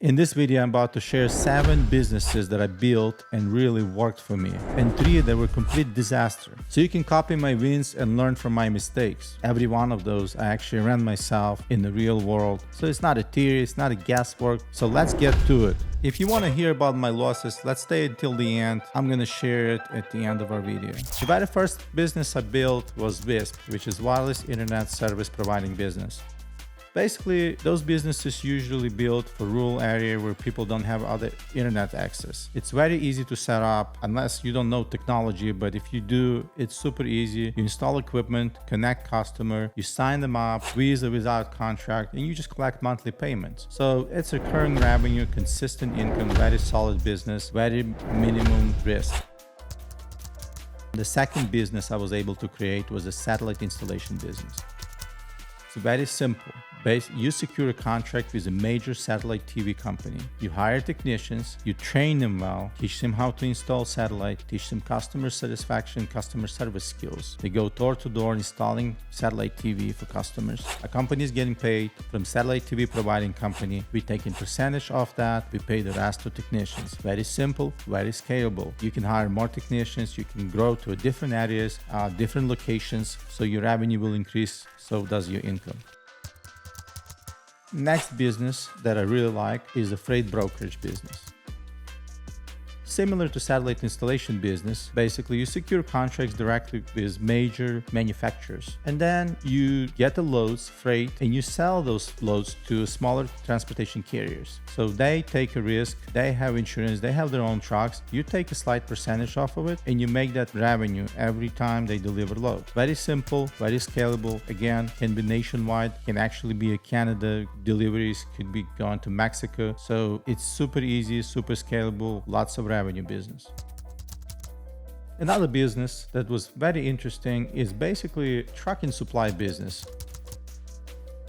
In this video, I'm about to share 7 businesses that I built and really worked for me, and 3 that were complete disaster. So you can copy my wins and learn from my mistakes. Every one of those I actually ran myself in the real world. So it's not a theory, it's not a guesswork. So let's get to it. If you want to hear about my losses, let's stay until the end. I'm going to share it at the end of our video. The very first business I built was WISP, which is wireless internet service providing business. Basically, those businesses usually built for rural area where people don't have other internet access. It's very easy to set up unless you don't know technology, but if you do, it's super easy. You install equipment, connect customer, you sign them up with or without contract, and you just collect monthly payments. So it's recurring revenue, consistent income, very solid business, very minimum risk. The second business I was able to create was a satellite installation business. It's very simple. You secure a contract with a major satellite TV company. You hire technicians, you train them well, teach them how to install satellite, teach them customer satisfaction, customer service skills. They go door to door installing satellite TV for customers. A company is getting paid from satellite TV providing company. We take a percentage of that. We pay the rest to technicians. Very simple, very scalable. You can hire more technicians. You can grow to different areas, different locations. So your revenue will increase. So does your income. Next business that I really like is the freight brokerage business. Similar to satellite installation business, basically you secure contracts directly with major manufacturers, and then you get the loads, freight, and you sell those loads to smaller transportation carriers. So they take a risk, they have insurance, they have their own trucks, you take a slight percentage off of it, and you make that revenue every time they deliver load. Very simple, very scalable, again, can be nationwide, can actually be a Canada, deliveries could be gone to Mexico. So it's super easy, super scalable, lots of revenue business. Another business that was very interesting is basically trucking supply business.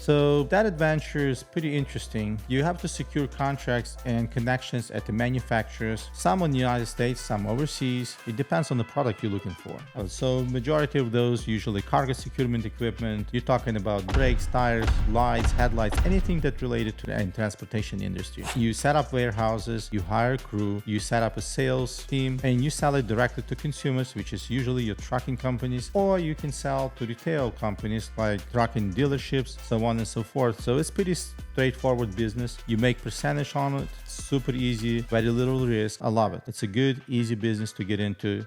So that adventure is pretty interesting. You have to secure contracts and connections at the manufacturers, some in the United States, some overseas. It depends on the product you're looking for. So majority of those usually cargo securement equipment. You're talking about brakes, tires, lights, headlights, anything that related to the transportation industry. You set up warehouses, you hire crew, you set up a sales team, and you sell it directly to consumers, which is usually your trucking companies, or you can sell to retail companies like trucking dealerships, so on and so forth. So it's pretty straightforward business. You make percentage on it, super easy, very little risk. I love it. It's a good, easy business to get into.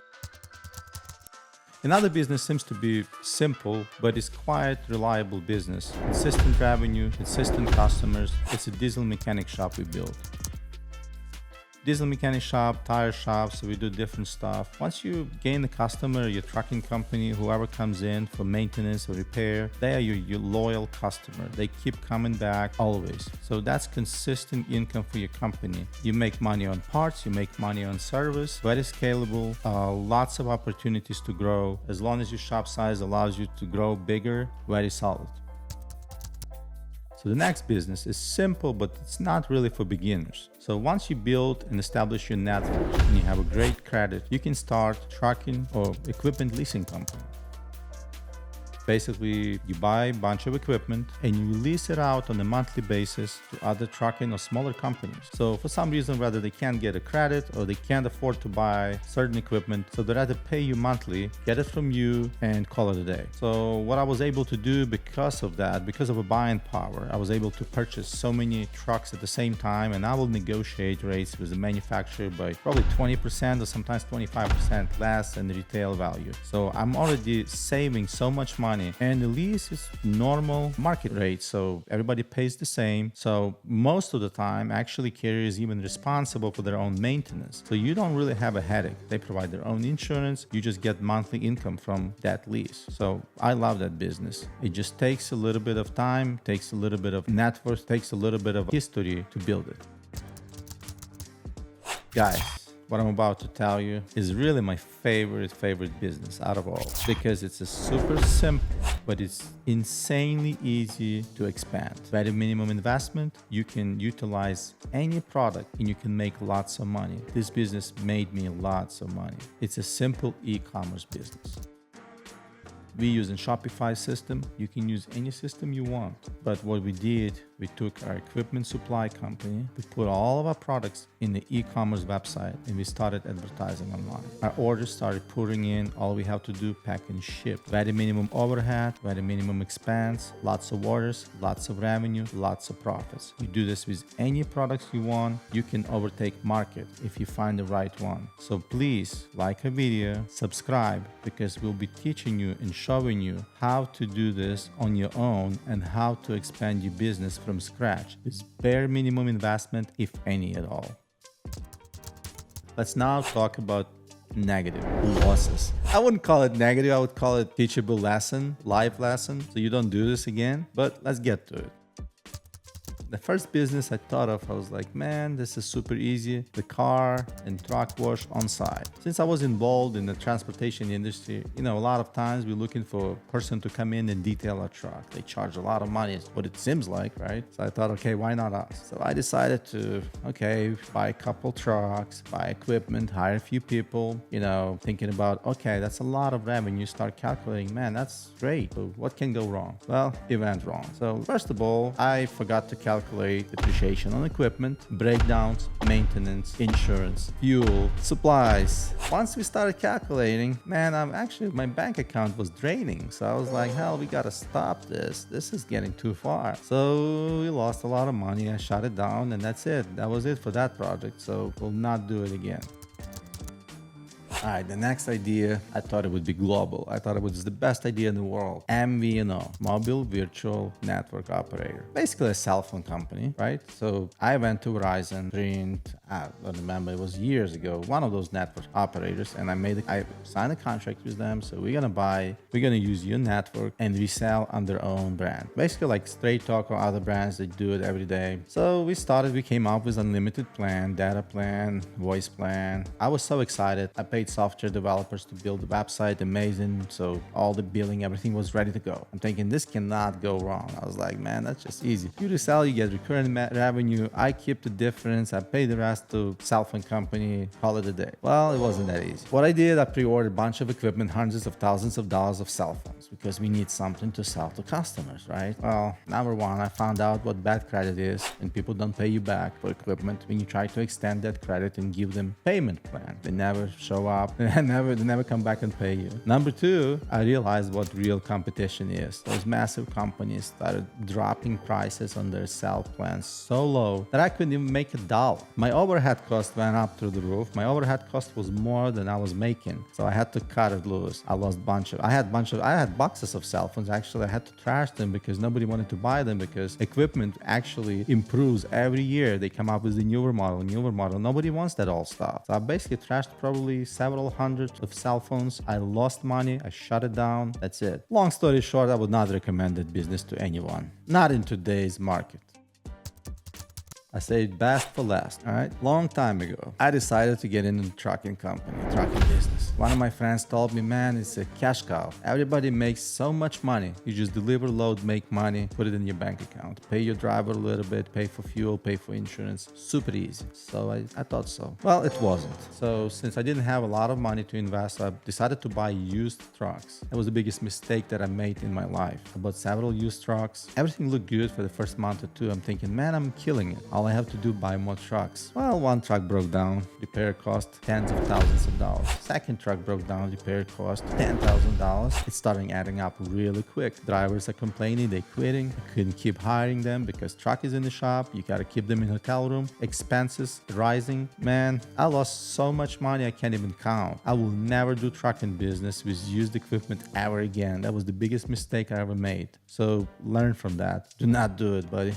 Another business seems to be simple, but it's quite reliable business. Consistent revenue, consistent customers. It's a diesel mechanic shop we built. Diesel mechanic shop, tire shop, so we do different stuff. Once you gain the customer, your trucking company, whoever comes in for maintenance or repair, they are your loyal customer. They keep coming back always. So that's consistent income for your company. You make money on parts, you make money on service, very scalable, lots of opportunities to grow. As long as your shop size allows you to grow bigger, very solid. So the next business is simple, but it's not really for beginners. So once you build and establish your network and you have a great credit, you can start trucking or equipment leasing company. Basically, you buy a bunch of equipment and you lease it out on a monthly basis to other trucking or smaller companies. So for some reason, whether they can't get a credit or they can't afford to buy certain equipment, so they'd rather pay you monthly, get it from you, and call it a day. So what I was able to do because of that, because of a buying power, I was able to purchase so many trucks at the same time, and I will negotiate rates with the manufacturer by probably 20% or sometimes 25% less than the retail value. So I'm already saving so much money. And the lease is normal market rate, so everybody pays the same. So most of the time, actually, carrier is even responsible for their own maintenance. So you don't really have a headache. They provide their own insurance. You just get monthly income from that lease. So I love that business. It just takes a little bit of time, takes a little bit of network, takes a little bit of history to build it. Guys, what I'm about to tell you is really my favorite business out of all, because it's a super simple, but it's insanely easy to expand. Very minimum investment, you can utilize any product and you can make lots of money. This business made me lots of money. It's a simple e-commerce business. We use a Shopify system. You can use any system you want. But what we did, we took our equipment supply company, we put all of our products in the e-commerce website, and we started advertising online. Our orders started pouring in. All we have to do, pack and ship. Very minimum overhead, very minimum expense, lots of orders, lots of revenue, lots of profits. You do this with any products you want. You can overtake market if you find the right one. So please like a video, subscribe, because we'll be teaching you and showing you how to do this on your own and how to expand your business from scratch with bare minimum investment, if any at all. Let's now talk about negative losses. I wouldn't call it negative, I would call it teachable lesson, life lesson, so you don't do this again. But let's get to it. The first business I thought of, I was like, man, this is super easy. The car and truck wash on site. Since I was involved in the transportation industry, a lot of times we're looking for a person to come in and detail our truck. They charge a lot of money, is what it seems like, right? So I thought, okay, why not us? So I decided to, buy a couple trucks, buy equipment, hire a few people, thinking about, okay, that's a lot of revenue. Start calculating, man, that's great. But what can go wrong? Well, it went wrong. So first of all, I forgot to calculate depreciation on equipment, breakdowns, maintenance, insurance, fuel, supplies. Once we started calculating, man, my bank account was draining. So I was like, hell, we gotta stop this. This is getting too far. So we lost a lot of money. I shut it down, and that's it. That was it for that project. So we'll not do it again. All right, the next idea, I thought it would be global. I thought it was the best idea in the world. MVNO, Mobile Virtual Network Operator. Basically a cell phone company, right? So I went to Verizon, Sprint, I don't remember, it was years ago, one of those network operators, and I signed a contract with them. So we're gonna use your network and resell on their own brand. Basically like Straight Talk or other brands that do it every day. So we came up with unlimited plan, data plan, voice plan. I was so excited. I paid software developers to build the website, amazing. So all the billing, everything was ready to go. I'm thinking this cannot go wrong. I was like, man, that's just easy. You resell, you get recurring revenue. I keep the difference. I pay the rest to cell phone company, call it a day. Well, it wasn't that easy. What I did, I pre-ordered a bunch of equipment, hundreds of thousands of dollars of cell phones, because we need something to sell to customers, right? Well, number one, I found out what bad credit is, and people don't pay you back for equipment when you try to extend that credit and give them payment plan. They never show up. They never come back and pay you. Number two, I realized what real competition is. Those massive companies started dropping prices on their cell plans so low that I couldn't even make $1. My overhead cost went up through the roof. My overhead cost was more than I was making, so I had to cut it loose. I had boxes of cell phones. Actually, I had to trash them because nobody wanted to buy them, because equipment actually improves every year. They come up with a newer model. Nobody wants that old stuff. So I basically trashed probably several hundreds of cell phones. I lost money. I shut it down. That's it. Long story short, I would not recommend that business to anyone. Not in today's market. I saved best for last, all right? Long time ago, I decided to get into the trucking business. One of my friends told me, man, it's a cash cow. Everybody makes so much money. You just deliver, load, make money, put it in your bank account. Pay your driver a little bit, pay for fuel, pay for insurance. Super easy. So I thought so. Well, it wasn't. So since I didn't have a lot of money to invest, I decided to buy used trucks. That was the biggest mistake that I made in my life. I bought several used trucks. Everything looked good for the first month or two. I'm thinking, man, I'm killing it. All I have to do, buy more trucks. Well, one truck broke down. Repair cost tens of thousands of dollars. Second truck broke down. Repair cost $10,000. It's starting adding up really quick. Drivers are complaining. They're quitting. I couldn't keep hiring them because truck is in the shop. You got to keep them in hotel room. Expenses rising. Man, I lost so much money I can't even count. I will never do trucking business with used equipment ever again. That was the biggest mistake I ever made. So learn from that. Do not do it, buddy.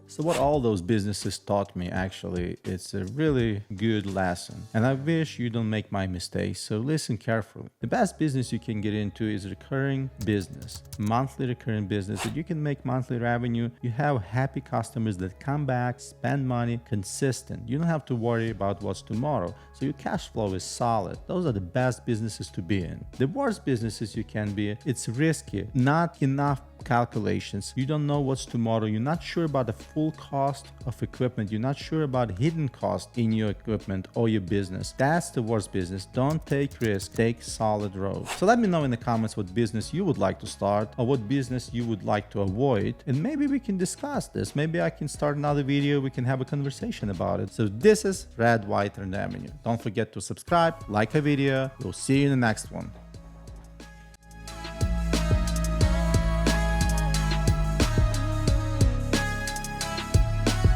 So what all those businesses taught me, actually, it's a really good lesson. And I wish you don't make my mistakes, so listen carefully. The best business you can get into is recurring business, monthly recurring business that you can make monthly revenue. You have happy customers that come back, spend money, consistent. You don't have to worry about what's tomorrow. So your cash flow is solid. Those are the best businesses to be in. The worst businesses you can be, it's risky, not enough calculations. You don't know what's tomorrow. You're not sure about the full cost of equipment. You're not sure about hidden costs in your equipment or your business. That's the worst business. Don't take risks. Take solid roads. So let me know in the comments what business you would like to start or what business you would like to avoid. And maybe we can discuss this. Maybe I can start another video. We can have a conversation about it. So this is Red, White, and Avenue. Don't forget to subscribe, like a video. We'll see you in the next one.